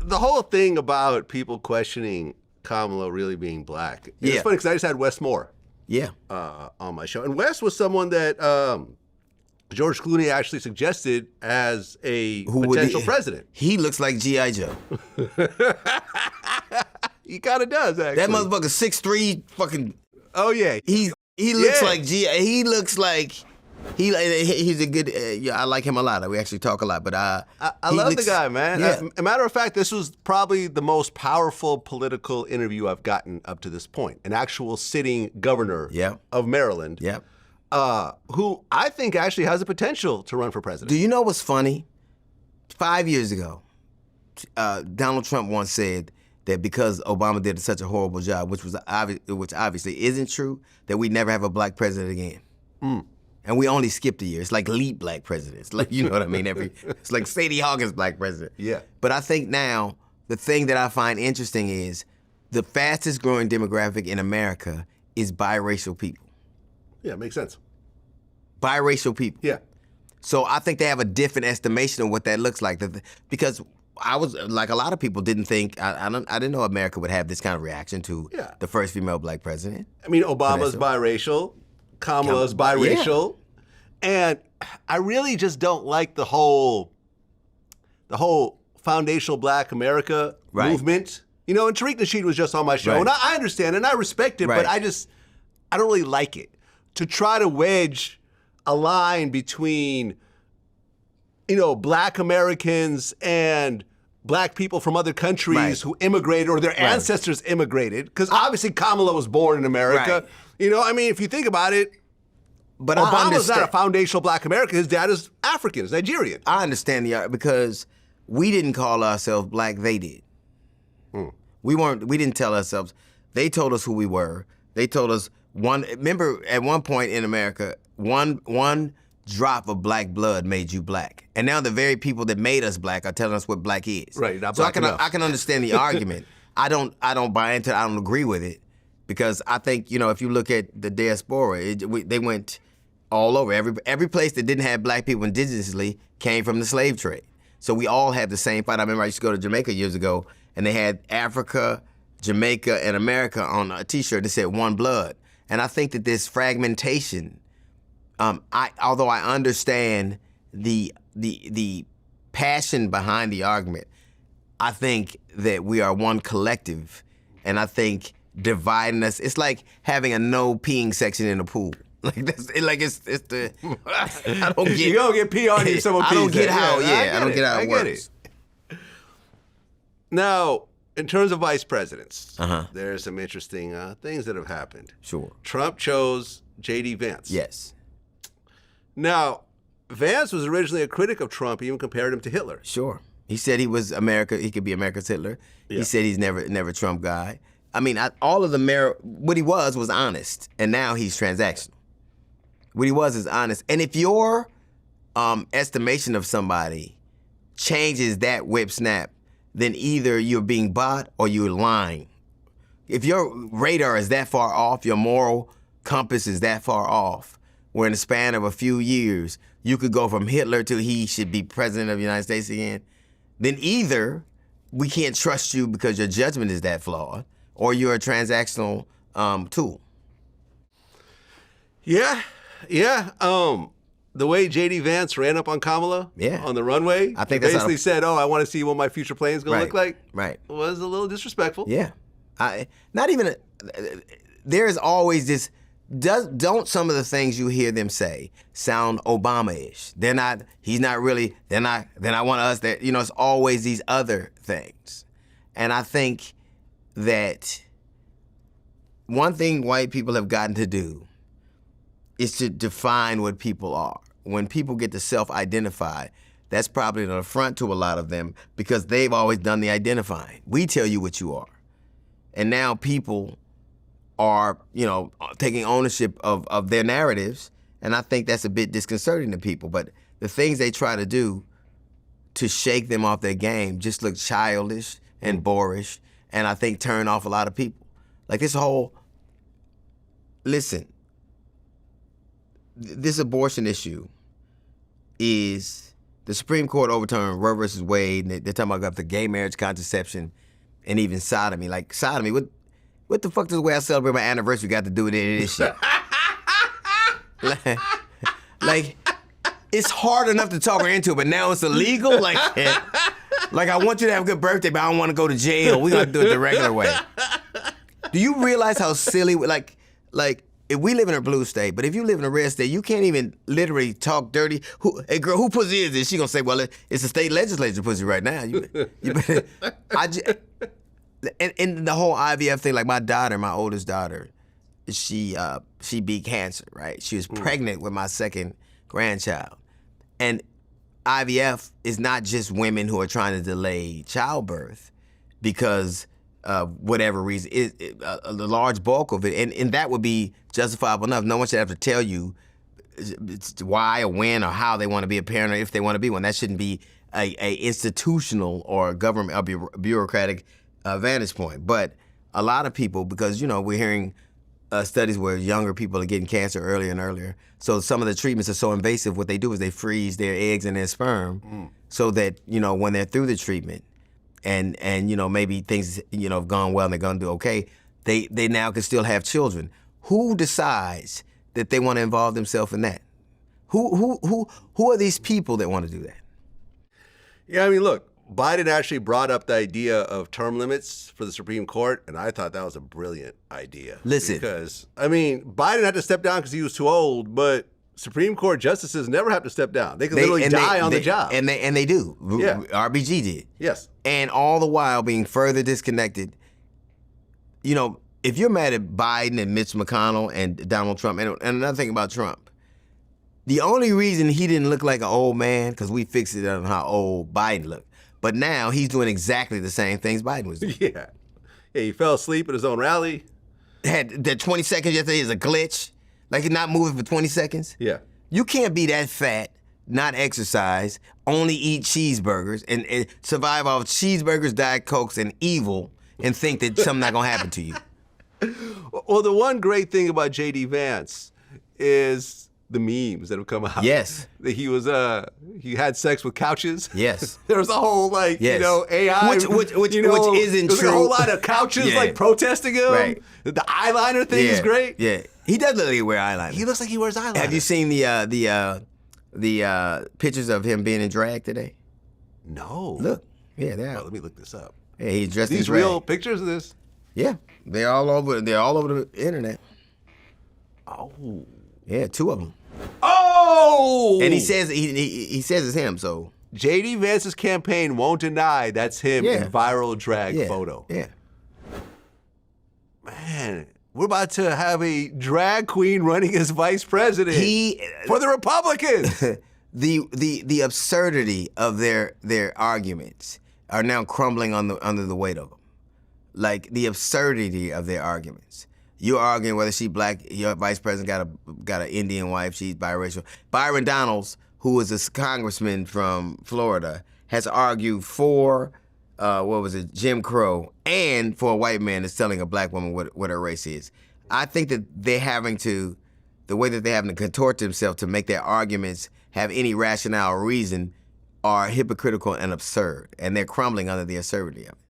the whole thing about people questioning Kamala really being black. It's funny because I just had Wes Moore on my show. And Wes was someone that George Clooney actually suggested as a potential president. He looks like G.I. Joe. He kind of does, actually. That motherfucker 6'3", fucking... Oh, yeah. He looks like G.I. He looks like... He's a good... I like him a lot. We actually talk a lot, but I love the guy, man. Yeah. A matter of fact, this was probably the most powerful political interview I've gotten up to this point. An actual sitting governor of Maryland, who I think actually has the potential to run for president. Do you know what's funny? 5 years ago, Donald Trump once said that because Obama did such a horrible job, which obviously isn't true, that we'd never have a black president again. And we only skipped a year. It's like elite black presidents. Like, you know what I mean? It's like Sadie Hawkins black president. Yeah. But I think now, the thing that I find interesting is the fastest growing demographic in America is biracial people. Yeah, makes sense. Biracial people. Yeah. So I think they have a different estimation of what that looks like. Because I was, like a lot of people, didn't think, I didn't know America would have this kind of reaction to the first female black president. I mean, Obama's biracial. Kamala's biracial, and I really just don't like the whole foundational Black America movement. You know, and Tariq Nasheed was just on my show, and I understand and I respect it, but I don't really like it. To try to wedge a line between, you know, Black Americans and Black people from other countries who immigrated or their ancestors immigrated, because obviously Kamala was born in America. You know, I mean, if you think about it, but Obama's not a foundational Black American. His dad is African, is Nigerian. I understand because we didn't call ourselves Black, they did. We didn't tell ourselves. They told us who we were. They told us remember at one point in America, one drop of Black blood made you Black. And now the very people that made us Black are telling us what Black is. Right, not so Black enough. I can understand the argument. I don't buy into it. I don't agree with it. Because I think, you know, if you look at the diaspora, they went all over. Every place that didn't have Black people indigenously came from the slave trade. So we all had the same fight. I remember I used to go to Jamaica years ago, and they had Africa, Jamaica, and America on a T-shirt that said "One Blood." And I think that this fragmentation, although I understand the passion behind the argument, I think that we are one collective, and I think dividing us, it's like having a no peeing section in a pool. It's the I don't get. You gonna get pee on you. Someone pees. I don't get how. I don't get how it works. Now, in terms of vice presidents, there's some interesting things that have happened. Sure. Trump chose J.D. Vance. Yes. Now, Vance was originally a critic of Trump. He even compared him to Hitler. Sure. He said he was America. He could be America's Hitler. Yeah. He said he's never Trump guy. I mean, all of what he was honest, and now he's transactional. What he was is honest. And if your estimation of somebody changes that whip snap, then either you're being bought or you're lying. If your radar is that far off, your moral compass is that far off, where in the span of a few years, you could go from Hitler to he should be president of the United States again, then either we can't trust you because your judgment is that flawed, or you're a transactional tool. Yeah. The way J.D. Vance ran up on Kamala on the runway, I think basically said, "Oh, I want to see what my future plane is going to look like." Right. Was a little disrespectful. Yeah. There's always this. Don't some of the things you hear them say sound Obama-ish? They're not. He's not really. They're not. Then I want us. That it's always these other things, and I think that one thing white people have gotten to do is to define what people are. When people get to self-identify, that's probably an affront to a lot of them because they've always done the identifying. We tell you what you are. And now people are, taking ownership of their narratives, and I think that's a bit disconcerting to people. But the things they try to do to shake them off their game just look childish and boorish, and I think turn off a lot of people. Like this this abortion issue is the Supreme Court overturned Roe versus Wade, and they're talking about the gay marriage, contraception, and even sodomy. Like, sodomy, what the fuck does the way I celebrate my anniversary got to do with any of this shit? like, it's hard enough to talk her into it, but now it's illegal? Like, I want you to have a good birthday, but I don't want to go to jail. We're going to do it the regular way. Do you realize how silly, like, if we live in a blue state, but if you live in a red state, you can't even literally talk dirty. Hey, girl, who pussy is this? She gonna say, well, it's the state legislature pussy right now. And the whole IVF thing, like my oldest daughter, she beat cancer, right? She was pregnant with my second grandchild. And IVF is not just women who are trying to delay childbirth because whatever reason, the large bulk of it, and that would be justifiable enough. No one should have to tell you why or when or how they want to be a parent or if they want to be one. That shouldn't be a institutional or government or bureaucratic vantage point. But a lot of people, because we're hearing studies where younger people are getting cancer earlier and earlier. So some of the treatments are so invasive. What they do is they freeze their eggs and their sperm so that when they're through the treatment. And maybe things have gone well and they're gonna do okay, they now can still have children. Who decides that they want to involve themselves in that? Who are these people that want to do that? Yeah, I mean, look, Biden actually brought up the idea of term limits for the Supreme Court, and I thought that was a brilliant idea. Listen, because Biden had to step down because he was too old, but Supreme Court justices never have to step down. They can literally die on the job. And they do. Yeah. RBG did. Yes. And all the while being further disconnected. If you're mad at Biden and Mitch McConnell and Donald Trump, and another thing about Trump, the only reason he didn't look like an old man, because we fixed it on how old Biden looked. But now he's doing exactly the same things Biden was doing. Yeah. Yeah, he fell asleep at his own rally. Had that 20 seconds yesterday is a glitch. Like he's not moving for 20 seconds? Yeah. You can't be that fat, not exercise, only eat cheeseburgers, and survive off cheeseburgers, Diet Cokes, and evil, and think that something's not going to happen to you. Well, the one great thing about J.D. Vance is the memes that have come out. Yes. That he had sex with couches. Yes. There was a whole AI. Which isn't there's true. A whole lot of couches protesting him. Right. The eyeliner thing is great. Yeah. He does look like he wears eyeliner. He looks like he wears eyeliner. Have you seen the pictures of him being in drag today? No. Look. Yeah, they are. Oh, let me look this up. Yeah, he's dressed in drag. These real pictures of this? Yeah. They're all over the internet. Oh. Yeah, 2 of them. Oh! And he says he says it's him, so J.D. Vance's campaign won't deny that's him in viral drag photo. Yeah. Man, we're about to have a drag queen running as vice president for the Republicans. The absurdity of their arguments are now crumbling under the weight of them. Like the absurdity of their arguments. You're arguing whether she's black. Your vice president got an Indian wife. She's biracial. Byron Donalds, who is a congressman from Florida, has argued for Jim Crow, and for a white man that's telling a black woman what her race is. I think that the way that they're having to contort themselves to make their arguments have any rationale or reason are hypocritical and absurd, and they're crumbling under the absurdity of it.